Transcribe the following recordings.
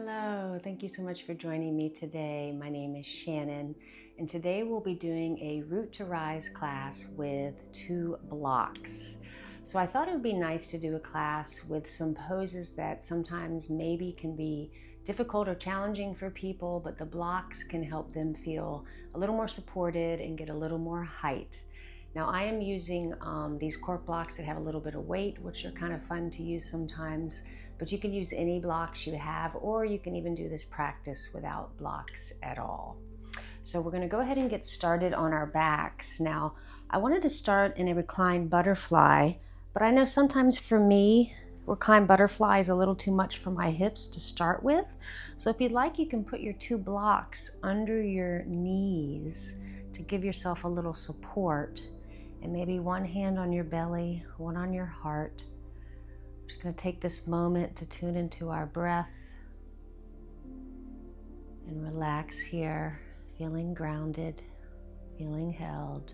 Hello, thank you so much for joining me today. My name is Shannon, and today we'll be doing a Root to Rise class with 2 blocks. So I thought it would be nice to do a class with some poses that sometimes maybe can be difficult or challenging for people, but the blocks can help them feel a little more supported and get a little more height. Now I am using these cork blocks that have a little bit of weight, which are kind of fun to use sometimes. But you can use any blocks you have, or you can even do this practice without blocks at all. So we're going to go ahead and get started on our backs. Now, I wanted to start in a reclined butterfly, but I know sometimes for me, reclined butterfly is a little too much for my hips to start with. So if you'd like, you can put your 2 blocks under your knees to give yourself a little support, and maybe one hand on your belly, one on your heart. I'm just going to take this moment to tune into our breath and relax here, feeling grounded, feeling held.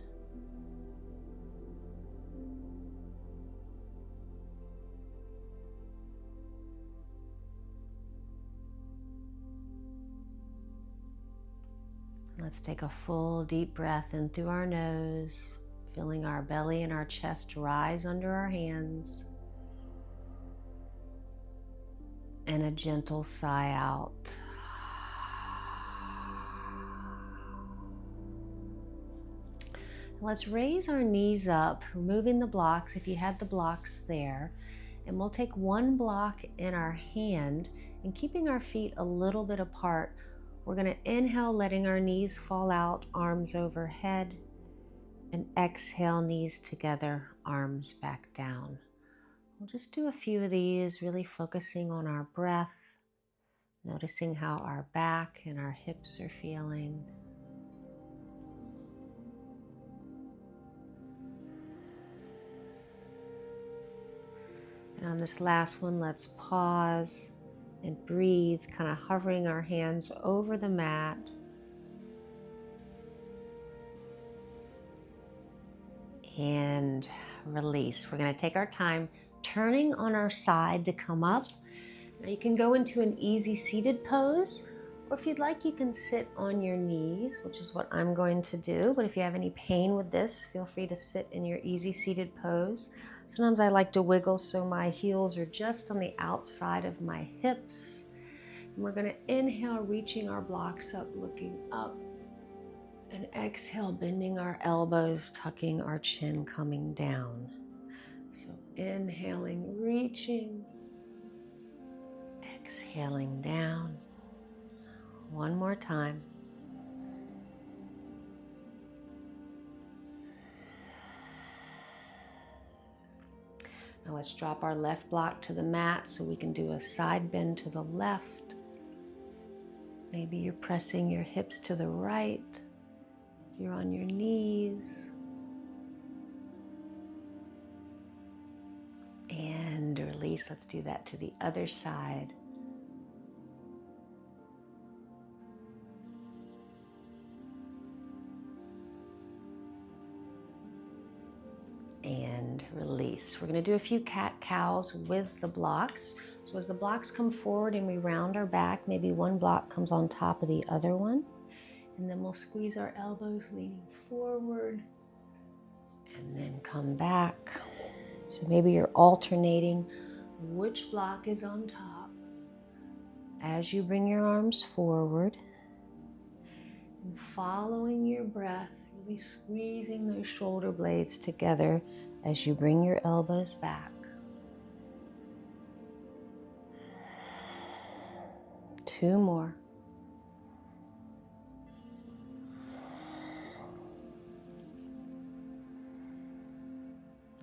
Let's take a full deep breath in through our nose, feeling our belly and our chest rise under our hands. And a gentle sigh out. Let's raise our knees up, removing the blocks if you had the blocks there. And we'll take one block in our hand and keeping our feet a little bit apart. We're going to inhale, letting our knees fall out, arms overhead. And exhale, knees together, arms back down. We'll just do a few of these, really focusing on our breath, noticing how our back and our hips are feeling. And on this last one, let's pause and breathe, kind of hovering our hands over the mat. And release. We're going to take our time turning on our side to come up. Now you can go into an easy seated pose, or if you'd like, you can sit on your knees, which is what I'm going to do. But if you have any pain with this, feel free to sit in your easy seated pose. Sometimes I like to wiggle so my heels are just on the outside of my hips. And we're going to inhale, reaching our blocks up, looking up. And exhale, bending our elbows, tucking our chin, coming down. So inhaling, reaching. Exhaling down. One more time. Now let's drop our left block to the mat so we can do a side bend to the left. Maybe you're pressing your hips to the right. You're on your knees. And release. Let's do that to the other side. And release. We're going to do a few cat-cows with the blocks. So as the blocks come forward and we round our back, maybe one block comes on top of the other one. And then we'll squeeze our elbows, leaning forward. And then come back. So maybe you're alternating which block is on top as you bring your arms forward. And following your breath, really squeezing those shoulder blades together as you bring your elbows back. 2 more.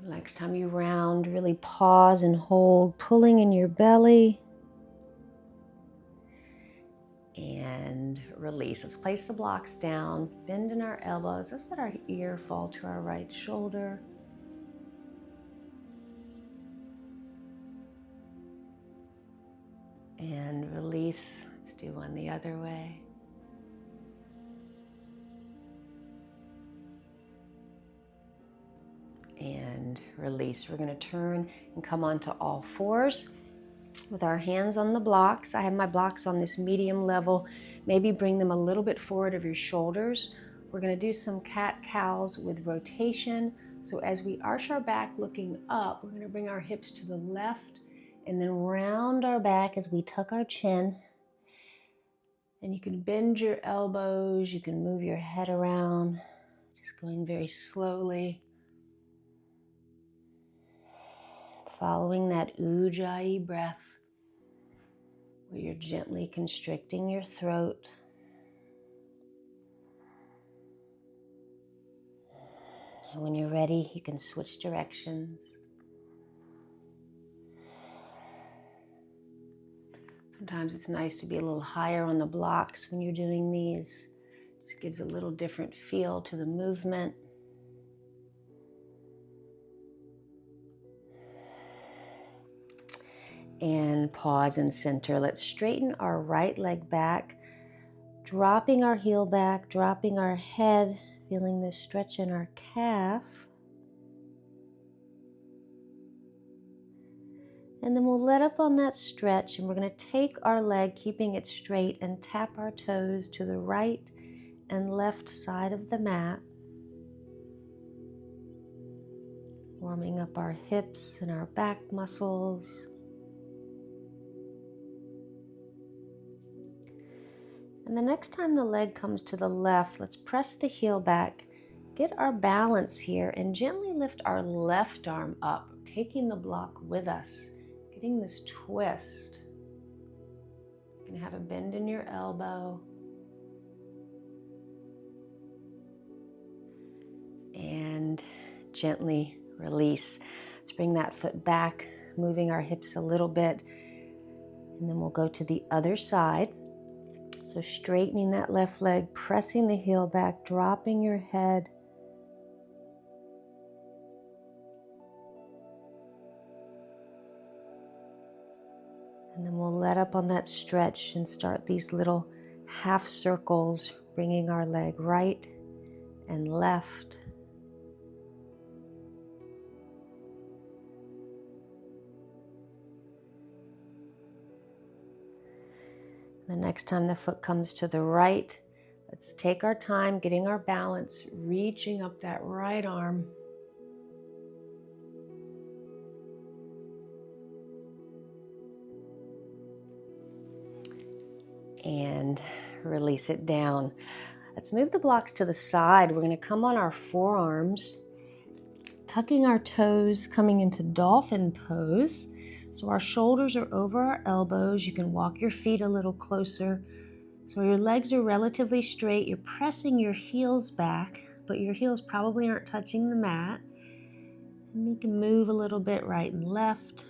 Next time you round, really pause and hold, pulling in your belly. And release. Let's place the blocks down, bend in our elbows. Let's let our ear fall to our right shoulder. And release. Let's do one the other way. And release. We're going to turn and come onto all fours. with our hands on the blocks. I have my blocks on this medium level. Maybe bring them a little bit forward of your shoulders. We're going to do some cat-cows with rotation. So as we arch our back looking up, we're going to bring our hips to the left and then round our back as we tuck our chin. And you can bend your elbows, you can move your head around, just going very slowly. Following that ujjayi breath, where you're gently constricting your throat. And when you're ready, you can switch directions. Sometimes it's nice to be a little higher on the blocks when you're doing these. Just gives a little different feel to the movement. And pause and center. Let's straighten our right leg back, dropping our heel back, dropping our head, feeling this stretch in our calf. And then we'll let up on that stretch, and we're going to take our leg, keeping it straight, and tap our toes to the right and left side of the mat. Warming up our hips and our back muscles. And the next time the leg comes to the left, let's press the heel back, get our balance here, and gently lift our left arm up, taking the block with us. Getting this twist. You can have a bend in your elbow. And gently release. Let's bring that foot back, moving our hips a little bit. And then we'll go to the other side. So straightening that left leg, pressing the heel back, dropping your head. And then we'll let up on that stretch and start these little half circles, bringing our leg right and left. The next time the foot comes to the right, let's take our time getting our balance, reaching up that right arm. And release it down. Let's move the blocks to the side. We're going to come on our forearms, tucking our toes, coming into dolphin pose. So our shoulders are over our elbows. You can walk your feet a little closer. So your legs are relatively straight. You're pressing your heels back, but your heels probably aren't touching the mat. And you can move a little bit right and left.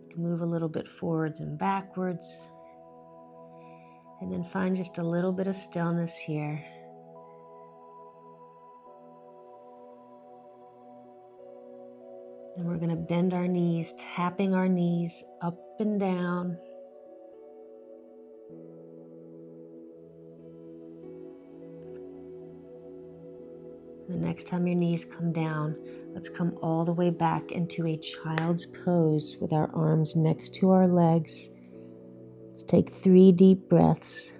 You can move a little bit forwards and backwards. And then find just a little bit of stillness here. And we're going to bend our knees, tapping our knees up and down. The next time your knees come down, let's come all the way back into a child's pose with our arms next to our legs. Let's take 3 deep breaths.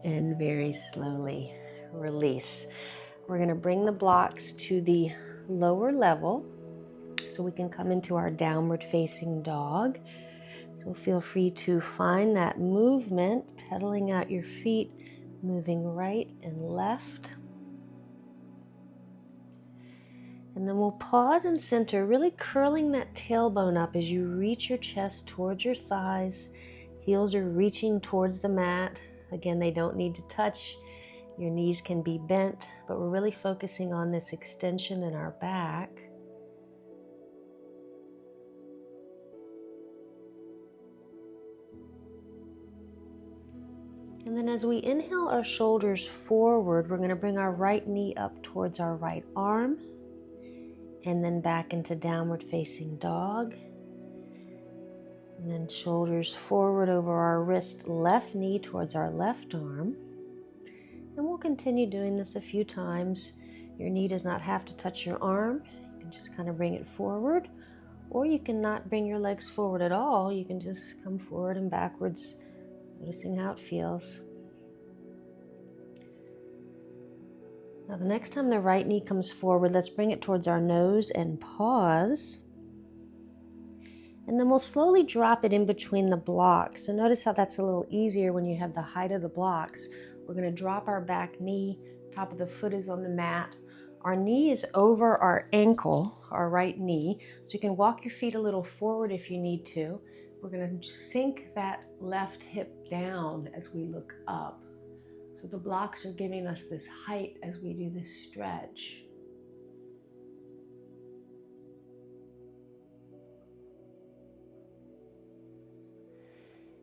And very slowly release. We're going to bring the blocks to the lower level so we can come into our downward facing dog. So feel free to find that movement, pedaling out your feet, moving right and left. And then we'll pause and center, really curling that tailbone up as you reach your chest towards your thighs. Heels are reaching towards the mat. Again, they don't need to touch. Your knees can be bent, but we're really focusing on this extension in our back. And then as we inhale our shoulders forward, we're going to bring our right knee up towards our right arm. And then back into downward facing dog. And then shoulders forward over our wrist, left knee towards our left arm. And we'll continue doing this a few times. Your knee does not have to touch your arm. You can just kind of bring it forward. Or you can not bring your legs forward at all. You can just come forward and backwards, noticing how it feels. Now the next time the right knee comes forward, let's bring it towards our nose and pause. And then we'll slowly drop it in between the blocks. So notice how that's a little easier when you have the height of the blocks. We're going to drop our back knee, top of the foot is on the mat. Our knee is over our ankle, our right knee. So you can walk your feet a little forward if you need to. We're going to sink that left hip down as we look up. So the blocks are giving us this height as we do this stretch.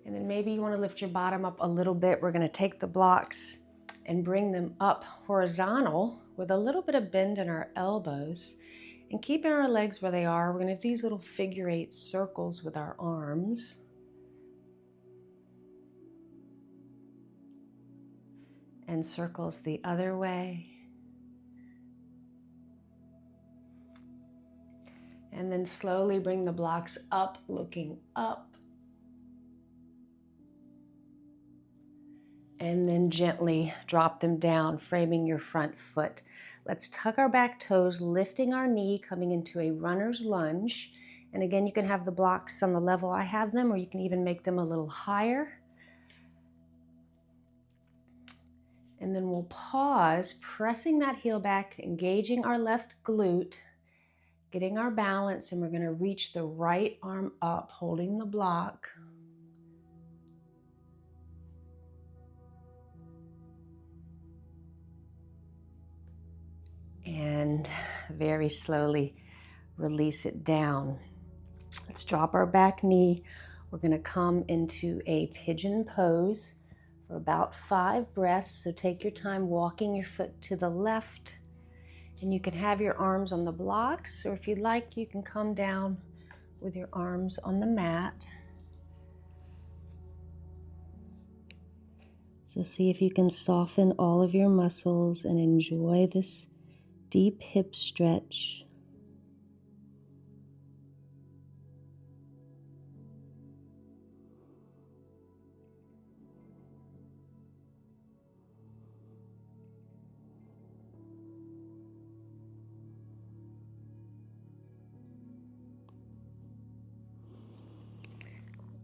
And then maybe you want to lift your bottom up a little bit. We're going to take the blocks and bring them up horizontal with a little bit of bend in our elbows and keeping our legs where they are. We're going to do these little figure 8 circles with our arms. And circles the other way. And then slowly bring the blocks up, looking up. And then gently drop them down, framing your front foot. Let's tuck our back toes, lifting our knee, coming into a runner's lunge. And again, you can have the blocks on the level I have them, or you can even make them a little higher. And then we'll pause, pressing that heel back, engaging our left glute, getting our balance, and we're going to reach the right arm up, holding the block. And very slowly release it down. Let's drop our back knee. We're going to come into a pigeon pose for about 5 breaths. So take your time walking your foot to the left. And you can have your arms on the blocks, or if you'd like, you can come down with your arms on the mat. So see if you can soften all of your muscles and enjoy this deep hip stretch.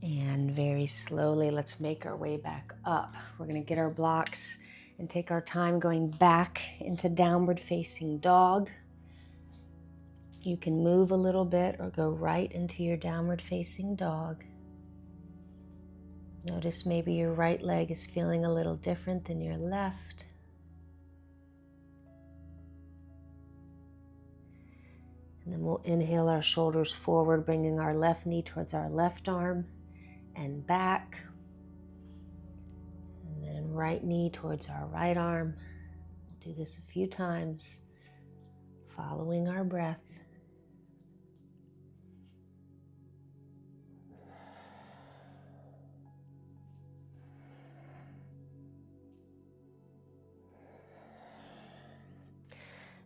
And very slowly, let's make our way back up. We're going to get our blocks and take our time going back into downward facing dog. You can move a little bit or go right into your downward facing dog. Notice maybe your right leg is feeling a little different than your left. And then we'll inhale our shoulders forward, bringing our left knee towards our left arm and back. And then right knee towards our right arm. We'll do this a few times, following our breath.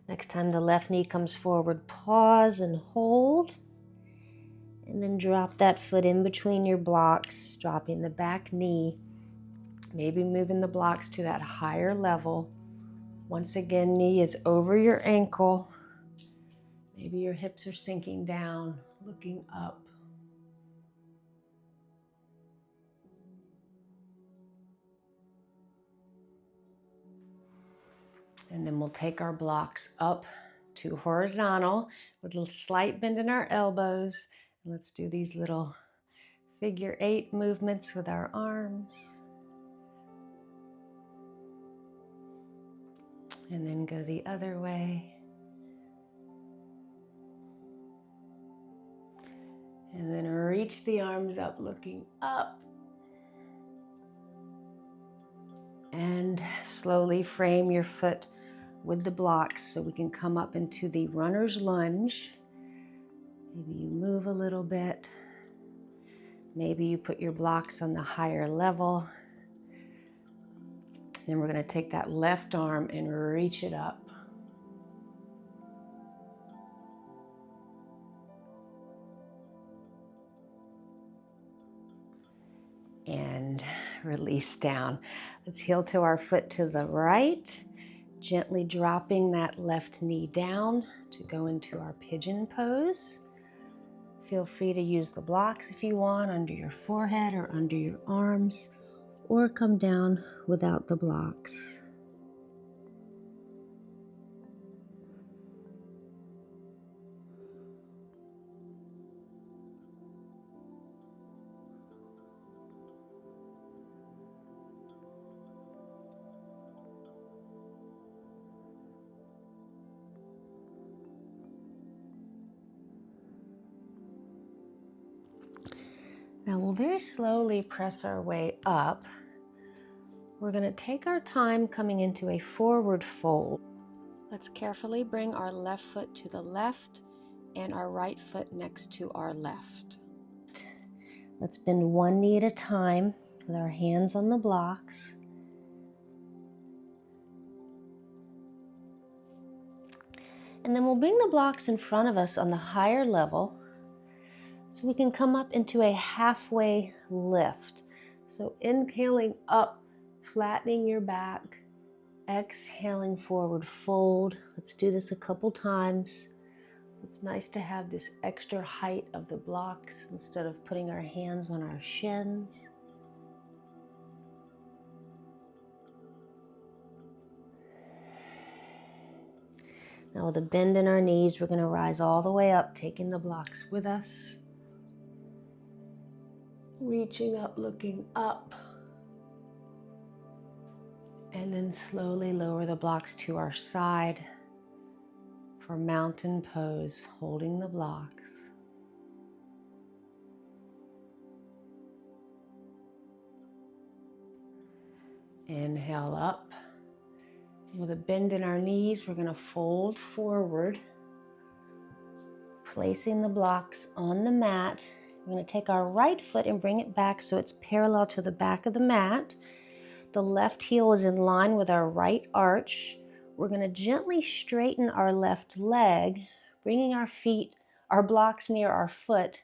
Next time the left knee comes forward, pause and hold. And then drop that foot in between your blocks, dropping the back knee. Maybe moving the blocks to that higher level. Once again, knee is over your ankle. Maybe your hips are sinking down, looking up. And then we'll take our blocks up to horizontal with a slight bend in our elbows. And let's do these little figure 8 movements with our arms. And then go the other way. And then reach the arms up, looking up. And slowly frame your foot with the blocks so we can come up into the runner's lunge. Maybe you move a little bit. Maybe you put your blocks on the higher level. Then we're going to take that left arm and reach it up. And release down. Let's heel to our foot to the right, gently dropping that left knee down to go into our pigeon pose. Feel free to use the blocks if you want under your forehead or under your arms, or come down without the blocks. Now we'll very slowly press our way up. We're going to take our time coming into a forward fold. Let's carefully bring our left foot to the left and our right foot next to our left. Let's bend one knee at a time with our hands on the blocks. And then we'll bring the blocks in front of us on the higher level so we can come up into a halfway lift. So inhaling up, flattening your back, exhaling forward fold. Let's do this a couple times. It's nice to have this extra height of the blocks instead of putting our hands on our shins. Now with a bend in our knees, we're going to rise all the way up, taking the blocks with us. Reaching up, looking up. And then slowly lower the blocks to our side for mountain pose, holding the blocks. Inhale up. With a bend in our knees, we're going to fold forward, placing the blocks on the mat. We're going to take our right foot and bring it back so it's parallel to the back of the mat. The left heel is in line with our right arch. We're going to gently straighten our left leg, bringing our blocks near our foot,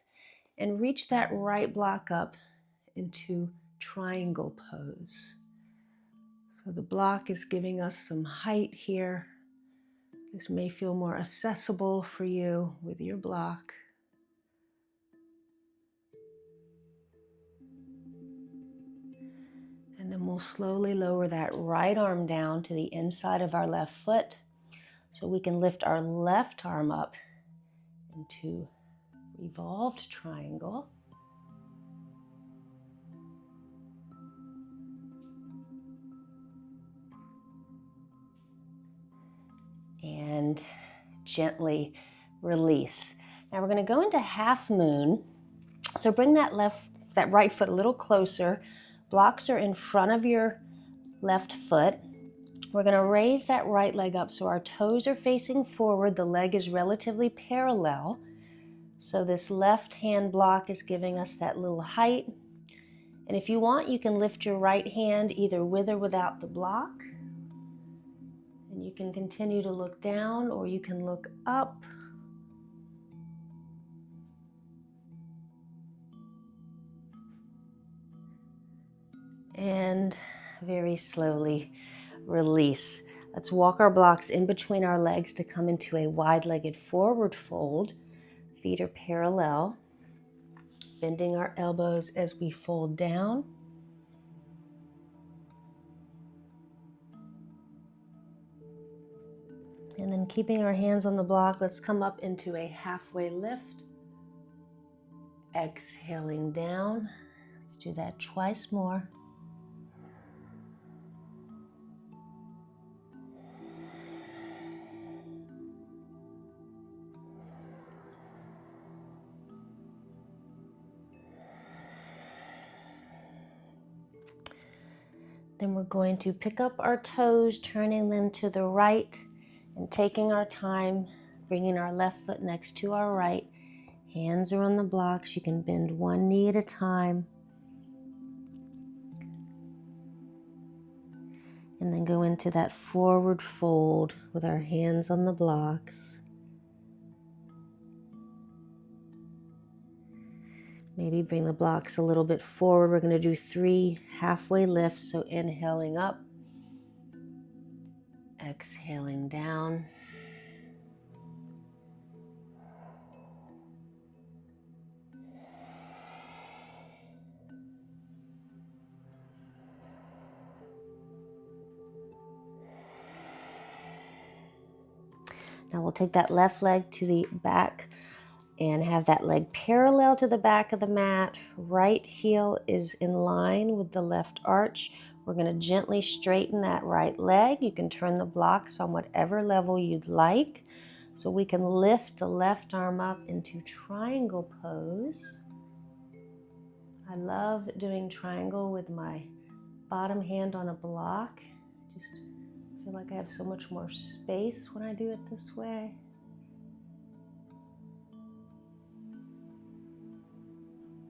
and reach that right block up into triangle pose. So the block is giving us some height here. This may feel more accessible for you with your block. And then we'll slowly lower that right arm down to the inside of our left foot so we can lift our left arm up into revolved triangle. And gently release. Now we're going to go into half moon. So bring that right foot a little closer. Blocks are in front of your left foot. We're going to raise that right leg up so our toes are facing forward. The leg is relatively parallel. So this left hand block is giving us that little height. And if you want, you can lift your right hand either with or without the block. And you can continue to look down or you can look up. And very slowly release. Let's walk our blocks in between our legs to come into a wide-legged forward fold. Feet are parallel. Bending our elbows as we fold down. And then keeping our hands on the block, let's come up into a halfway lift. Exhaling down. Let's do that twice more. Then we're going to pick up our toes, turning them to the right And taking our time, bringing our left foot next to our right. Hands are on the blocks. You can bend one knee at a time. And then go into that forward fold with our hands on the blocks. Maybe bring the blocks a little bit forward. We're going to do 3 halfway lifts. So inhaling up, exhaling down. Now we'll take that left leg to the back and have that leg parallel to the back of the mat. Right heel is in line with the left arch. We're going to gently straighten that right leg. You can turn the blocks on whatever level you'd like. So we can lift the left arm up into triangle pose. I love doing triangle with my bottom hand on a block. Just feel like I have so much more space when I do it this way.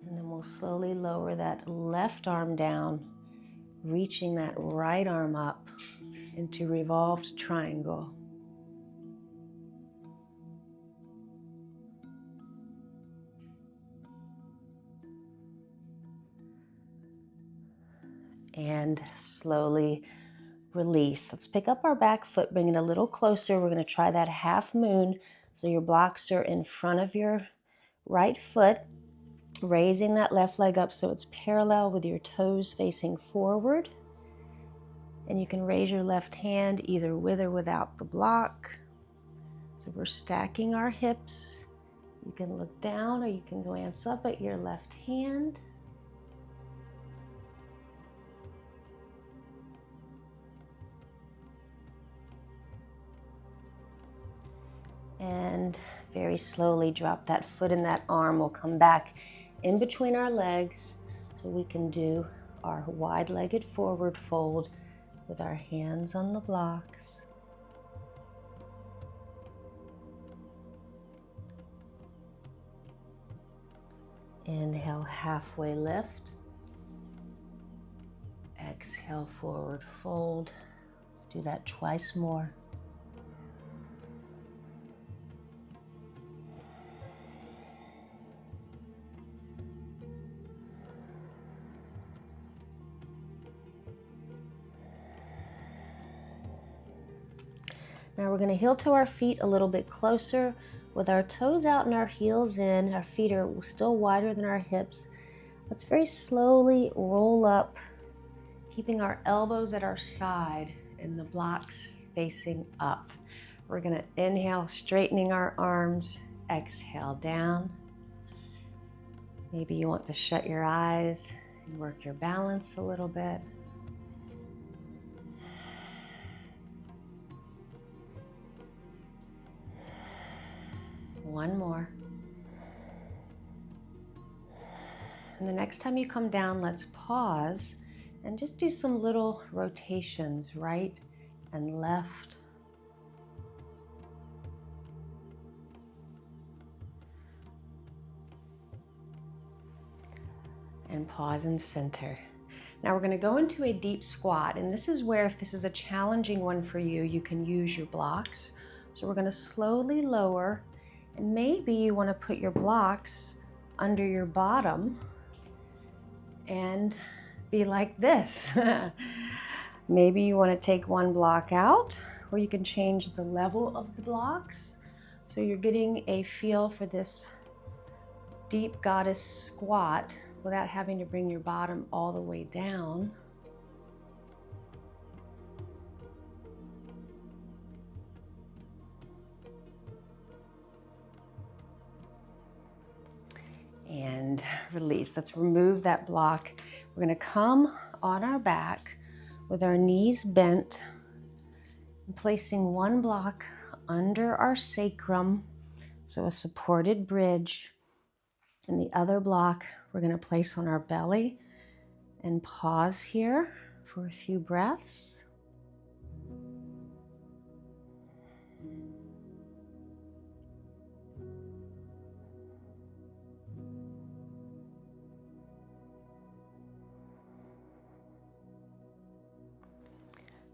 And then we'll slowly lower that left arm down, reaching that right arm up into revolved triangle. And slowly release. Let's pick up our back foot, bring it a little closer. We're going to try that half moon. So your blocks are in front of your right foot, raising that left leg up so it's parallel with your toes facing forward. And you can raise your left hand either with or without the block. So we're stacking our hips. You can look down or you can glance up at your left hand. And very slowly drop that foot and that arm. We'll come back in between our legs so we can do our wide-legged forward fold with our hands on the blocks. Inhale, halfway lift. Exhale, forward fold. Let's do that twice more. Now we're going to heel toe our feet a little bit closer with our toes out and our heels in. Our feet are still wider than our hips. Let's very slowly roll up, keeping our elbows at our side and the blocks facing up. We're going to inhale, straightening our arms. Exhale, down. Maybe you want to shut your eyes and work your balance a little bit. One more. And the next time you come down, let's pause and just do some little rotations, right and left. And pause and center. Now we're going to go into a deep squat, and this is where, if this is a challenging one for you, you can use your blocks. So we're going to slowly lower. And maybe you want to put your blocks under your bottom and be like this. Maybe you want to take one block out, or you can change the level of the blocks. So you're getting a feel for this deep goddess squat without having to bring your bottom all the way down. And release. Let's remove that block. We're going to come on our back with our knees bent and placing one block under our sacrum, so a supported bridge, and the other block we're going to place on our belly, and pause here for a few breaths.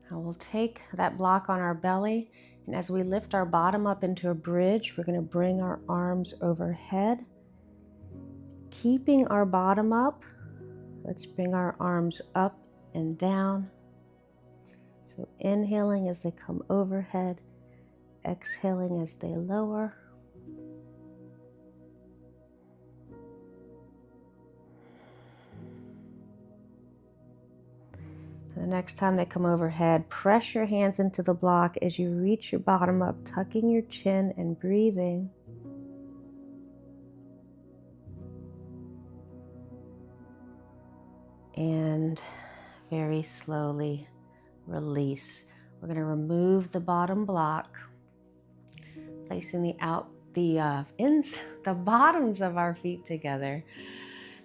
Now we'll take that block on our belly, and as we lift our bottom up into a bridge, we're going to bring our arms overhead. Keeping our bottom up, let's bring our arms up and down. So inhaling as they come overhead, exhaling as they lower. The next time they come overhead, press your hands into the block as you reach your bottom up, tucking your chin and breathing. And very slowly release. We're going to remove the bottom block, placing the bottoms of our feet together,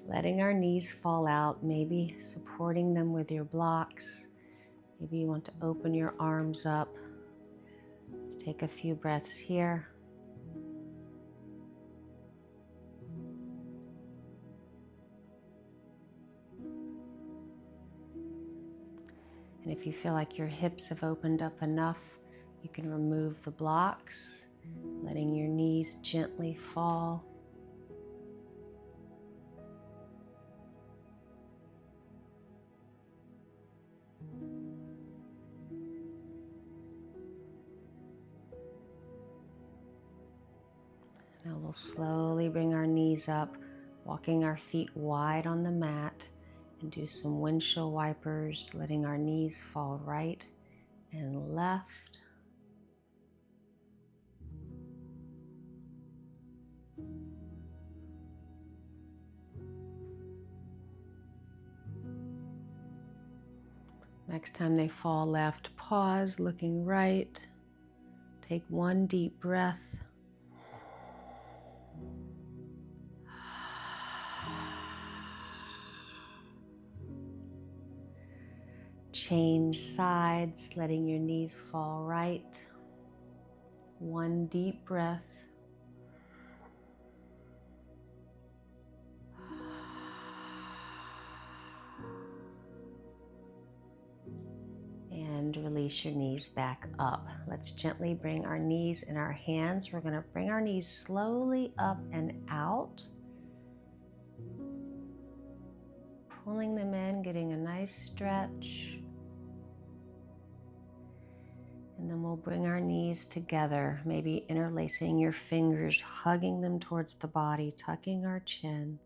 letting our knees fall out, maybe supporting them with your blocks. Maybe you want to open your arms up. Let's take a few breaths here. And if you feel like your hips have opened up enough, you can remove the blocks, letting your knees gently fall. Now we'll slowly bring our knees up, walking our feet wide on the mat, and do some windshield wipers, letting our knees fall right and left. Next time they fall left, pause, looking right. Take one deep breath. Change sides, letting your knees fall right. One deep breath. And release your knees back up. Let's gently bring our knees in our hands. We're going to bring our knees slowly up and out. Pulling them in, getting a nice stretch. And then we'll bring our knees together, maybe interlacing your fingers, hugging them towards the body, tucking our chin.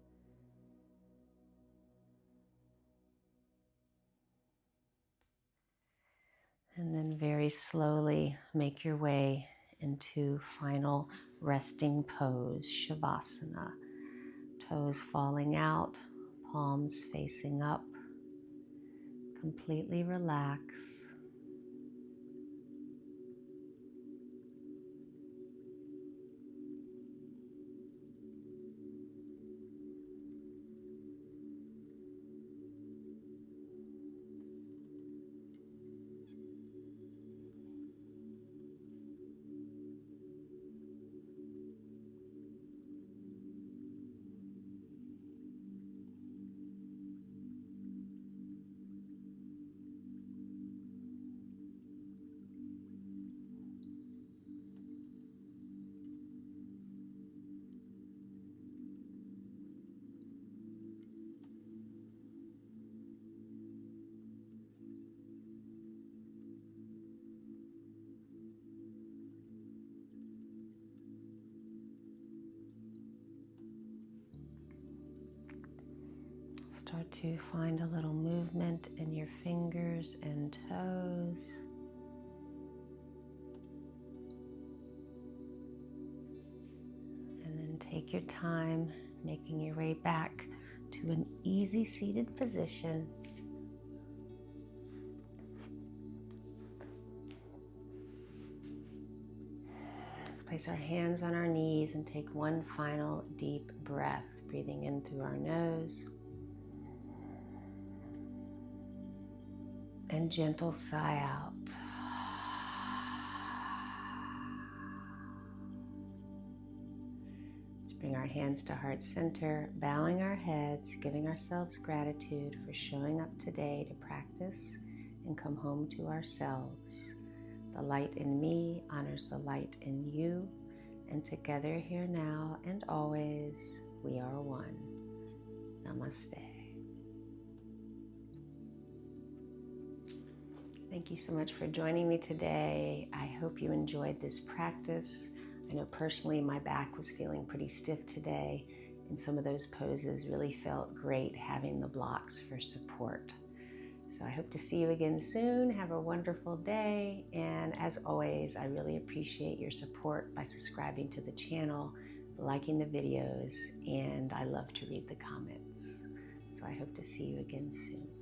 And then very slowly make your way into final resting pose, Shavasana. Toes falling out, palms facing up. Completely relax. Start to find a little movement in your fingers and toes. And then take your time making your way back to an easy seated position. Let's place our hands on our knees and take one final deep breath, breathing in through our nose. And gentle sigh out. Let's bring our hands to heart center, bowing our heads, giving ourselves gratitude for showing up today to practice and come home to ourselves. The light in me honors the light in you, and together here now and always, we are one. Namaste. Thank you so much for joining me today. I hope you enjoyed this practice. I know personally my back was feeling pretty stiff today, and some of those poses really felt great having the blocks for support. So I hope to see you again soon. Have a wonderful day. And as always, I really appreciate your support by subscribing to the channel, liking the videos, and I love to read the comments. So I hope to see you again soon.